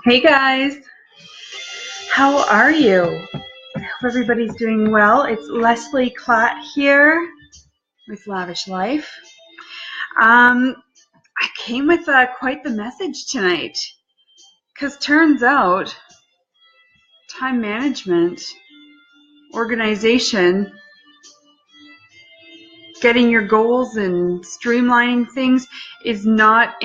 Hey guys, how are you? I hope everybody's doing well. It's Leslie Klatt here with Lavish Life. I came with quite the message tonight because turns out time management, organization, getting your goals and streamlining things is not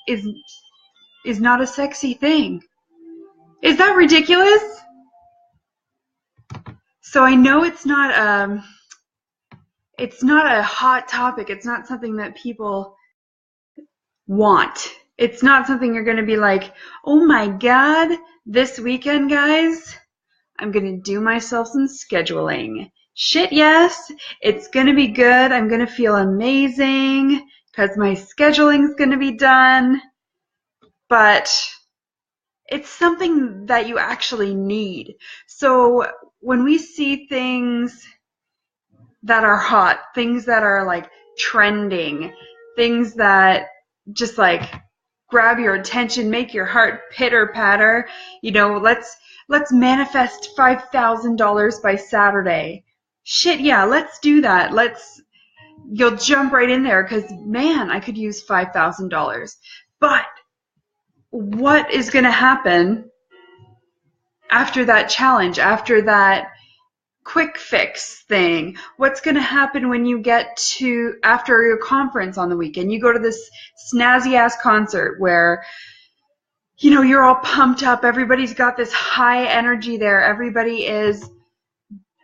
is not a sexy thing. Is that ridiculous? So I know it's not a hot topic. It's not something that people want. It's not something you're going to be like, oh my God, this weekend, guys, I'm going to do myself some scheduling. Shit, yes, it's going to be good. I'm going to feel amazing because my scheduling's going to be done. But it's something that you actually need. So when we see things that are hot, things that are like trending, things that just like grab your attention, make your heart pitter patter, let's manifest $5,000 by Saturday. Shit, yeah, let's do that. You'll jump right in there because, man, I could use $5,000. But what is going to happen after that challenge, after that quick fix thing? What's going to happen when you get to after your conference on the weekend? You go to this snazzy ass concert where you're all pumped up, everybody's got this high energy there, everybody is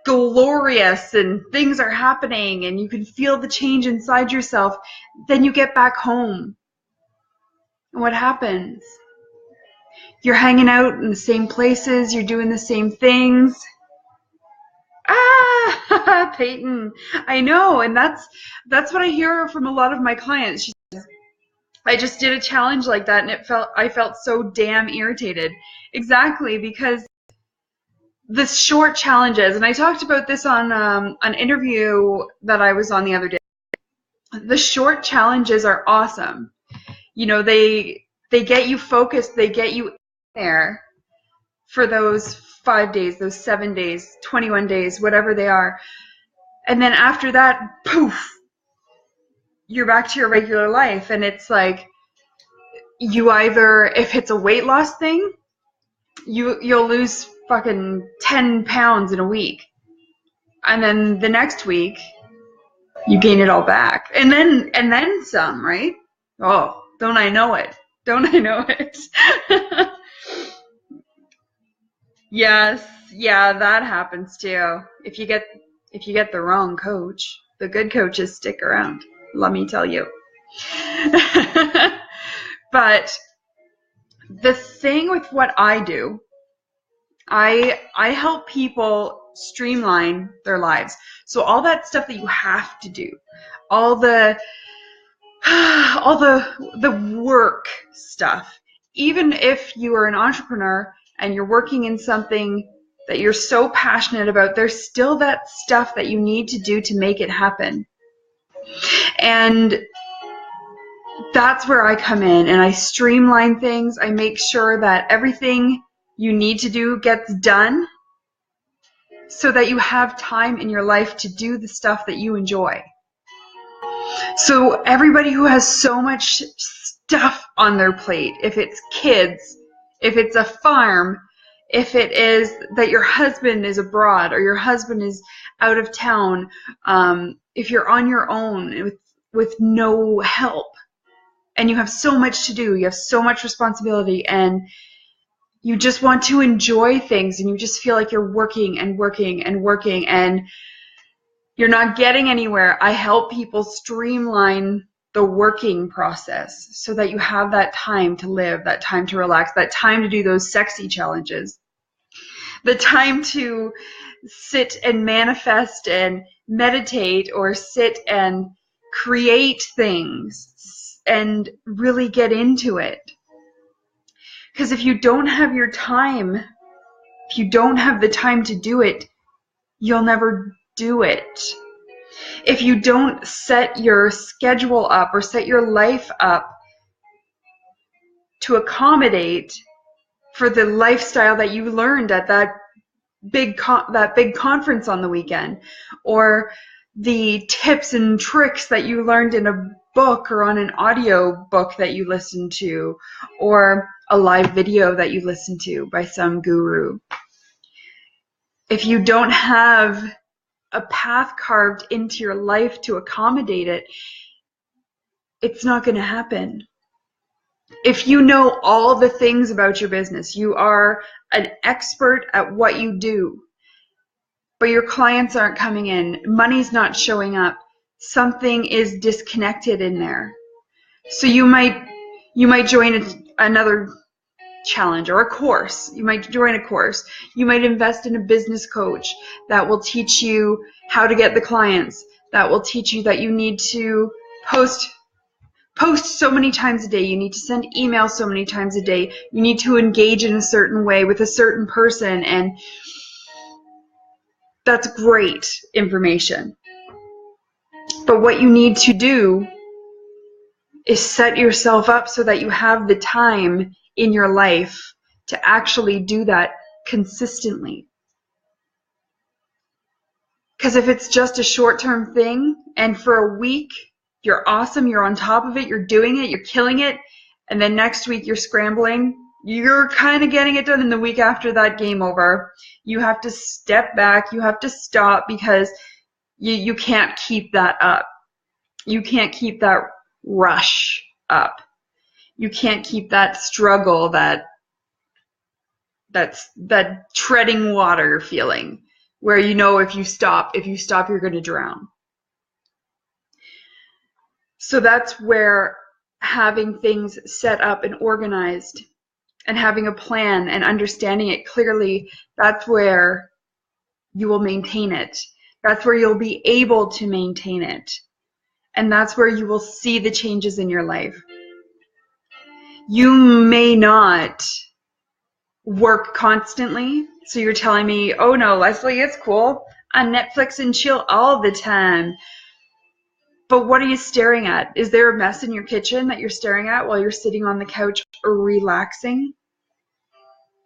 glorious and things are happening and you can feel the change inside yourself. Then you get back home and what happens? You're hanging out in the same places, you're doing the same things. Peyton, I know, and that's what I hear from a lot of my clients. She says, I just did a challenge like that and I felt so damn irritated. Exactly, because the short challenges, and I talked about this on an interview that I was on the other day. The short challenges are awesome. They get you focused, they get you in there for those 5 days, those 7 days, 21 days, whatever they are. And then after that, poof, you're back to your regular life. And it's like, you either, if it's a weight loss thing, you'll lose fucking 10 pounds in a week. And then the next week, you gain it all back. And then some, right? Oh, don't I know it? Don't I know it? Yes, yeah, that happens too. If you get the wrong coach, the good coaches stick around, let me tell you. But the thing with what I do, I help people streamline their lives. So all that stuff that you have to do, all the work stuff, even if you are an entrepreneur and you're working in something that you're so passionate about, there's still that stuff that you need to do to make it happen. And that's where I come in and I streamline things. I make sure that everything you need to do gets done so that you have time in your life to do the stuff that you enjoy. So everybody who has so much stuff on their plate, if it's kids, if it's a farm, if it is that your husband is abroad or your husband is out of town, if you're on your own with no help and you have so much to do, you have so much responsibility and you just want to enjoy things and you just feel like you're working and working and working and you're not getting anywhere, I help people streamline the working process so that you have that time to live, that time to relax, that time to do those sexy challenges, the time to sit and manifest and meditate or sit and create things and really get into it. Because if you don't have your time, if you don't have the time to do it, you'll never do it. If you don't set your schedule up or set your life up to accommodate for the lifestyle that you learned at that big conference on the weekend, or the tips and tricks that you learned in a book or on an audio book that you listened to, or a live video that you listened to by some guru. If you don't have a path carved into your life to accommodate it, it's not going to happen. If you know all the things about your business, you are an expert at what you do, but your clients aren't coming in, money's not showing up, something is disconnected in there. So you might join another challenge or a course. You might join a course. You might invest in a business coach that will teach you how to get the clients, that will teach you that you need to post so many times a day, you need to send emails so many times a day, you need to engage in a certain way with a certain person, and that's great information. But what you need to do is set yourself up so that you have the time in your life to actually do that consistently. Because if it's just a short-term thing and for a week you're awesome, you're on top of it, you're doing it, you're killing it, and then next week you're scrambling, you're kind of getting it done, and the week after that, game over. You have to step back, you have to stop, because you can't keep that up. You can't keep that rush up. You can't keep that struggle, that treading water feeling, where you know if you stop you're going to drown. So that's where having things set up and organized and having a plan and understanding it clearly, that's where you will maintain it. That's where you'll be able to maintain it. And that's where you will see the changes in your life. You may not work constantly. So you're telling me, oh no, Leslie, it's cool. On Netflix and chill all the time. But what are you staring at? Is there a mess in your kitchen that you're staring at while you're sitting on the couch or relaxing?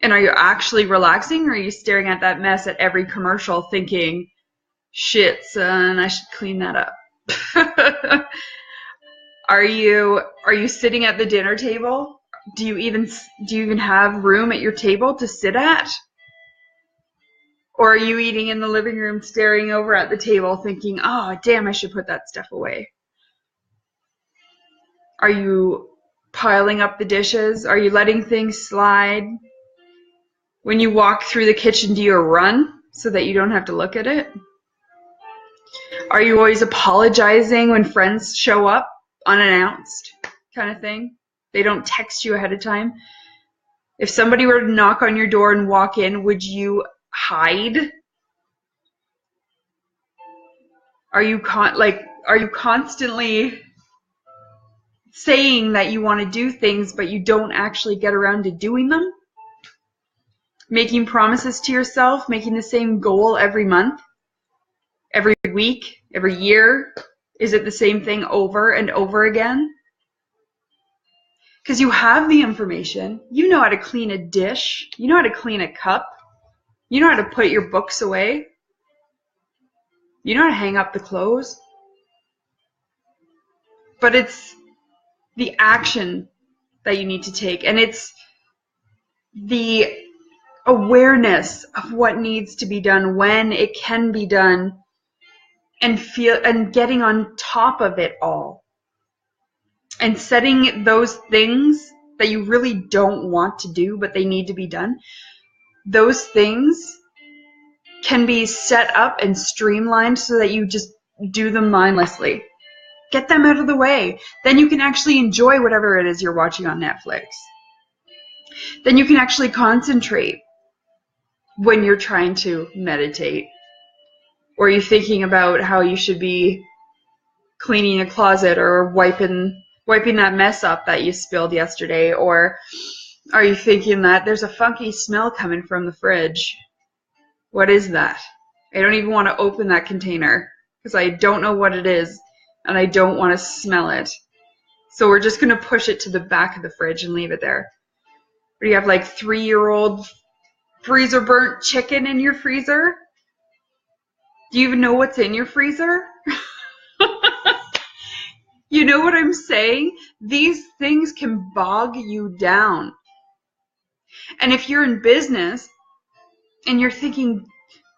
And are you actually relaxing, or are you staring at that mess at every commercial thinking, shit, son, I should clean that up? Are you sitting at the dinner table? Do you even have room at your table to sit at? Or are you eating in the living room, staring over at the table, thinking, oh, damn, I should put that stuff away? Are you piling up the dishes? Are you letting things slide? When you walk through the kitchen, do you run so that you don't have to look at it? Are you always apologizing when friends show up unannounced, kind of thing? They don't text you ahead of time. If somebody were to knock on your door and walk in, would you hide? Are you constantly saying that you want to do things, but you don't actually get around to doing them? Making promises to yourself, making the same goal every month, every week, every year? Is it the same thing over and over again? Because you have the information. You know how to clean a dish. You know how to clean a cup. You know how to put your books away. You know how to hang up the clothes. But it's the action that you need to take, and it's the awareness of what needs to be done, when it can be done, and getting on top of it all, and setting those things that you really don't want to do but they need to be done. Those things can be set up and streamlined so that you just do them mindlessly. Get them out of the way. Then you can actually enjoy whatever it is you're watching on Netflix. Then you can actually concentrate when you're trying to meditate, or you're thinking about how you should be cleaning a closet or wiping that mess up that you spilled yesterday, or are you thinking that there's a funky smell coming from the fridge? What is that? I don't even want to open that container because I don't know what it is and I don't want to smell it. So we're just going to push it to the back of the fridge and leave it there. Or do you have like 3-year-old freezer burnt chicken in your freezer? Do you even know what's in your freezer? You know what I'm saying? These things can bog you down. And if you're in business and you're thinking,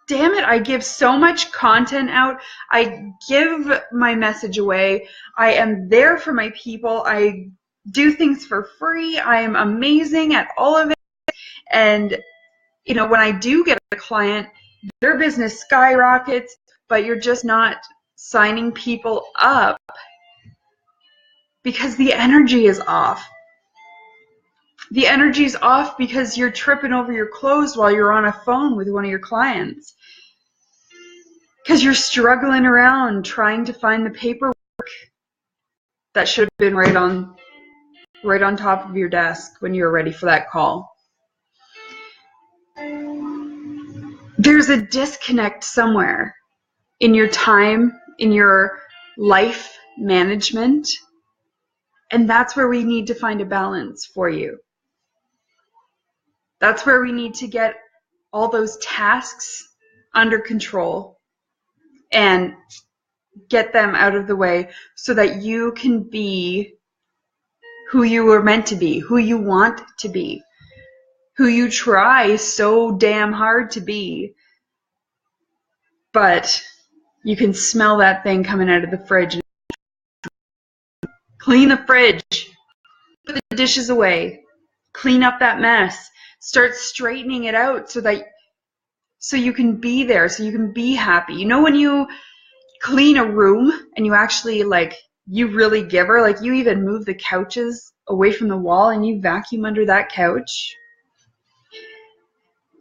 damn it, I give so much content out, I give my message away, I am there for my people, I do things for free, I am amazing at all of it, and you know, when I do get a client, their business skyrockets, but you're just not signing people up because the energy is off. The energy's off because you're tripping over your clothes while you're on a phone with one of your clients. Because you're struggling around trying to find the paperwork that should have been right on top of your desk when you were ready for that call. There's a disconnect somewhere in your time, in your life management, and that's where we need to find a balance for you. That's where we need to get all those tasks under control and get them out of the way so that you can be who you were meant to be, who you want to be, who you try so damn hard to be. But you can smell that thing coming out of the fridge. Clean the fridge. Put the dishes away. Clean up that mess. Start straightening it out so you can be there, so you can be happy. You know when you clean a room and you actually you really give her, you even move the couches away from the wall and you vacuum under that couch?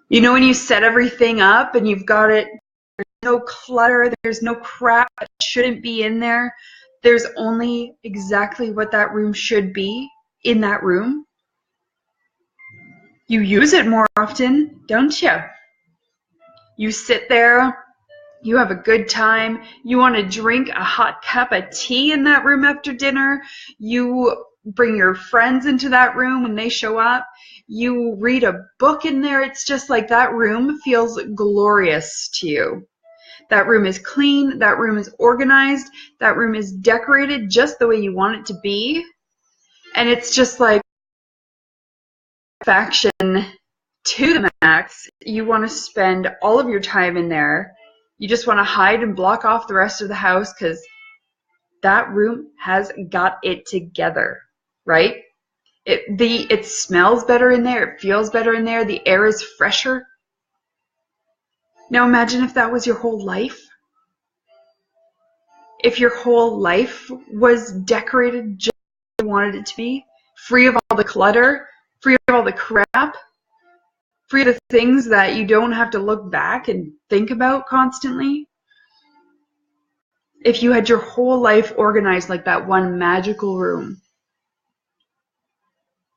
You know when you set everything up and you've got it, there's no clutter, there's no crap that shouldn't be in there. There's only exactly what that room should be in that room. You use it more often, don't you? You sit there, you have a good time, you want to drink a hot cup of tea in that room after dinner, you bring your friends into that room when they show up, you read a book in there. It's just like that room feels glorious to you. That room is clean, that room is organized, that room is decorated just the way you want it to be, and it's just like satisfaction to the max. You want to spend all of your time in there. You just want to hide and block off the rest of the house because that room has got it together, right? It smells better in there. It feels better in there. The air is fresher. Now imagine if that was your whole life. If your whole life was decorated just as you wanted it to be, free of all the clutter, free of all the crap, free of the things that you don't have to look back and think about constantly. If you had your whole life organized like that one magical room,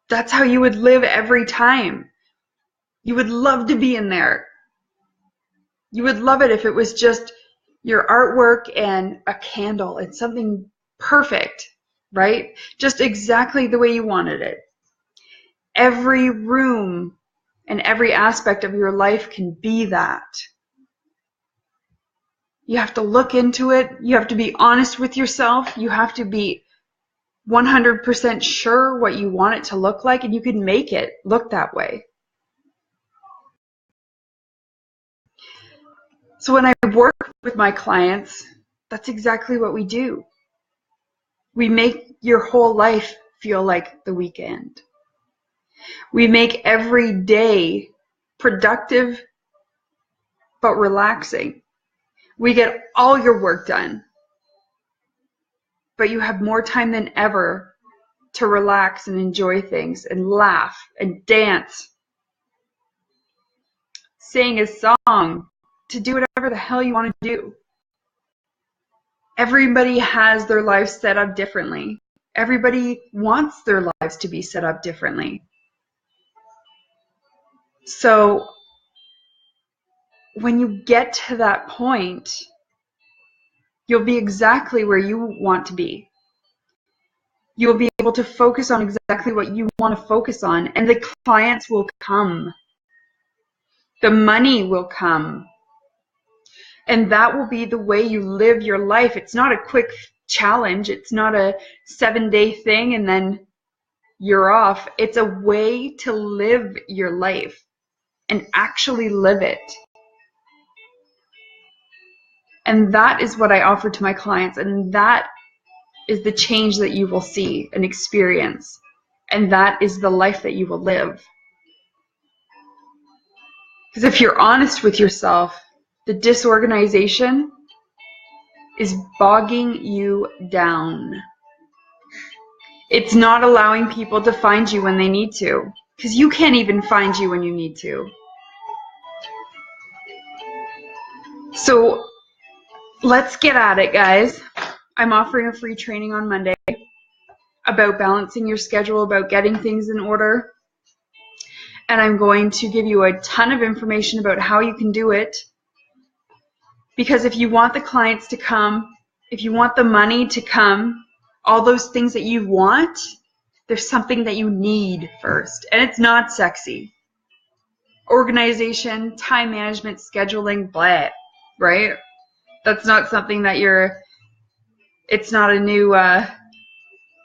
that's how you would live every time. You would love to be in there. You would love it if it was just your artwork and a candle and something perfect, right? Just exactly the way you wanted it. Every room and every aspect of your life can be that. You have to look into it. You have to be honest with yourself. You have to be 100% sure what you want it to look like, and you can make it look that way. So when I work with my clients, that's exactly what we do. We make your whole life feel like the weekend. We make every day productive but relaxing. We get all your work done, but you have more time than ever to relax and enjoy things and laugh and dance, sing a song, to do whatever the hell you want to do. Everybody has their lives set up differently. Everybody wants their lives to be set up differently. So when you get to that point, you'll be exactly where you want to be. You will be able to focus on exactly what you want to focus on, and the clients will come. The money will come. And that will be the way you live your life. It's not a quick challenge. It's not a 7-day thing and then you're off. It's a way to live your life and actually live it. And that is what I offer to my clients. And that is the change that you will see and experience. And that is the life that you will live. Because if you're honest with yourself, the disorganization is bogging you down. It's not allowing people to find you when they need to. Because you can't even find you when you need to. So let's get at it, guys. I'm offering a free training on Monday about balancing your schedule, about getting things in order. And I'm going to give you a ton of information about how you can do it. Because if you want the clients to come, if you want the money to come, all those things that you want, there's something that you need first. And it's not sexy. Organization, time management, scheduling, blah, right? That's not something that it's not a new,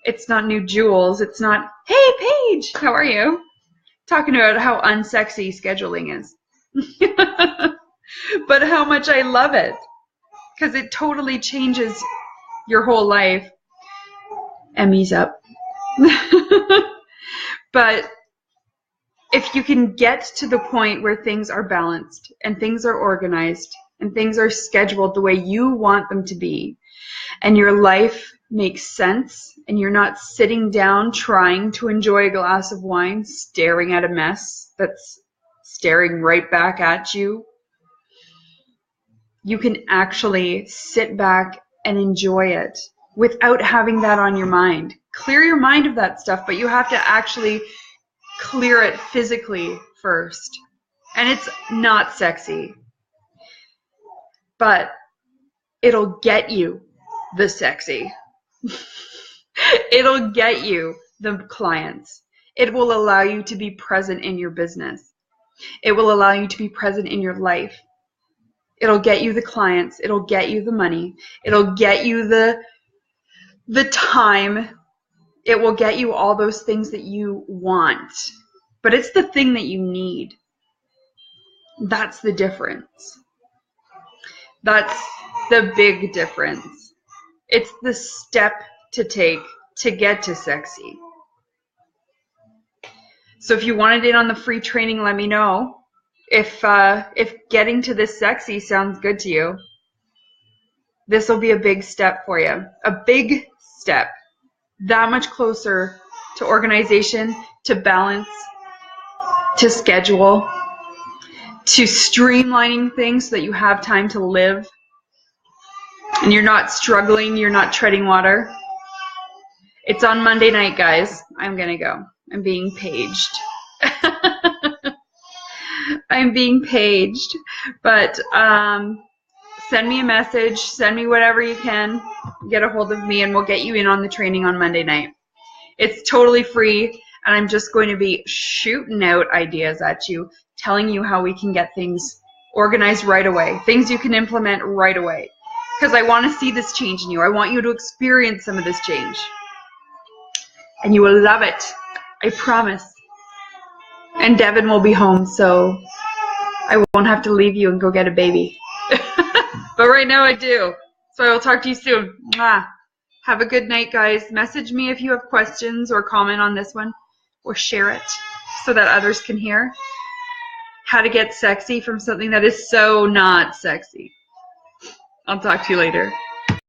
it's not new jewels. It's not, hey, Paige, how are you? Talking about how unsexy scheduling is. But how much I love it. Because it totally changes your whole life. Emmy's up. But if you can get to the point where things are balanced and things are organized and things are scheduled the way you want them to be, and your life makes sense, and you're not sitting down trying to enjoy a glass of wine, staring at a mess that's staring right back at you, you can actually sit back and enjoy it without having that on your mind. Clear your mind of that stuff, but you have to actually clear it physically first. And it's not sexy, but it'll get you the sexy. It'll get you the clients. It will allow you to be present in your business. It will allow you to be present in your life. It'll get you the clients. It'll get you the money. It'll get you the time. It will get you all those things that you want. But it's the thing that you need. That's the difference. That's the big difference. It's the step to take to get to sexy. So if you wanted in on the free training, let me know. If getting to this sexy sounds good to you, this will be a big step for you. A big step. That much closer to organization, to balance, to schedule, to streamlining things so that you have time to live and you're not struggling, you're not treading water. It's on Monday night, guys. I'm going to go. I'm being paged. I'm being paged. But send me a message. Send me whatever you can. Get a hold of me and we'll get you in on the training on Monday night. It's totally free and I'm just going to be shooting out ideas at you, telling you how we can get things organized right away. Things you can implement right away. Because I want to see this change in you. I want you to experience some of this change. And you will love it. I promise. And Devin will be home, so I won't have to leave you and go get a baby. But right now I do. So I will talk to you soon. Mwah. Have a good night, guys. Message me if you have questions or comment on this one. Or share it so that others can hear how to get sexy from something that is so not sexy. I'll talk to you later.